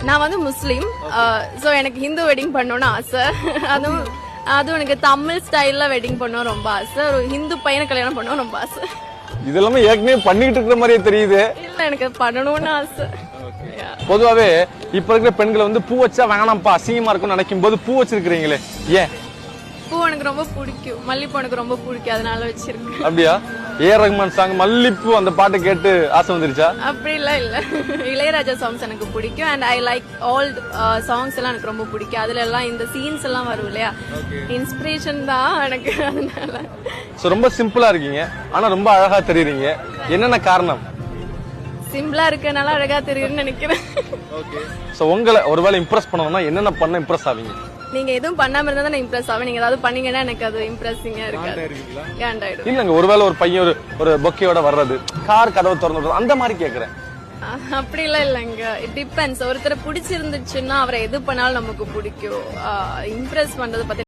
நான் வந்து முஸ்லீம். சோ எனக்கு ஹிந்து வெட்டிங் பண்ணணும்னு ஆசை. அதுவும் எனக்கு தமிழ் ஸ்டைல்ல வெட்டிங் பண்ணணும் ரொம்ப ஆசை. ஒரு ஹிந்து பையனை கல்யாணம் பண்ணணும் ரொம்ப ஆசை. இதெல்லாமே ஏற்கனவே பண்ணிட்டு இருக்கிற மாதிரியே தெரியுது. இல்ல எனக்கு பண்ணணும்னு ஆசை. பொதுவாவே இப்ப இருக்கிற பெண்களை வந்து பூ வச்சா வேணாம்ப்பா அசிங்கமா இருக்கும்னு நினைக்கும் போது பூ வச்சிருக்கீங்களே ஏன்? பூ எனக்கு ரொம்ப பிடிக்கும். மல்லிப்பூ எனக்கு ரொம்ப பிடிக்கும், அதனால வச்சிருக்கேன். அப்படியா? ஏஆர் ரஹ்மான் சாங் மல்லிப்பூ அந்த பாட்டு கேட்டு ஆசை வந்துருச்சா? அப்படி இல்ல. இளையராஜா சாங்ஸ் எனக்கு பிடிக்கும். And I like all songs எல்லாம் எனக்கு ரொம்ப பிடிக்கும். அதுல எல்லாம் இந்த சீன்ஸ் எல்லாம் வரும் இல்லையா, இன்ஸ்பிரேஷன் தான் எனக்கு. அதனால ரொம்ப சிம்பிளா இருக்கீங்க, ஆனா ரொம்ப அழகா தெரியுறீங்க. என்னென்ன காரணம்? சிம்பிளா இருக்கனால அழகா தெரியும்னு நினைக்கிறேன். உங்களை ஒருவேளை இம்ப்ரெஸ் பண்ணணும்னா என்னென்ன பண்ண இம்ப்ரெஸ் ஆவீங்க? நீங்க எதுவும் பண்ணாம இருந்தா நான் இம்ப்ரெஸ் ஆவேன். நீங்க ஏதாவது பண்ணீங்கன்னா எனக்கு அது இம்ப்ரெசிங்கா இருக்காது. இல்லங்க, ஒருவேளை ஒரு பையன் ஒரு பொக்கையோட வர்றது, கார் கதவை திறந்து அந்த மாதிரி கேக்குறேன். அப்படி எல்லாம் இல்லைங்க. It depends. ஒருத்தரை பிடிச்சிருந்துச்சுன்னா அவரை எது பண்ணாலும் நமக்கு பிடிக்கும். இம்ப்ரெஸ் பண்றது பத்தி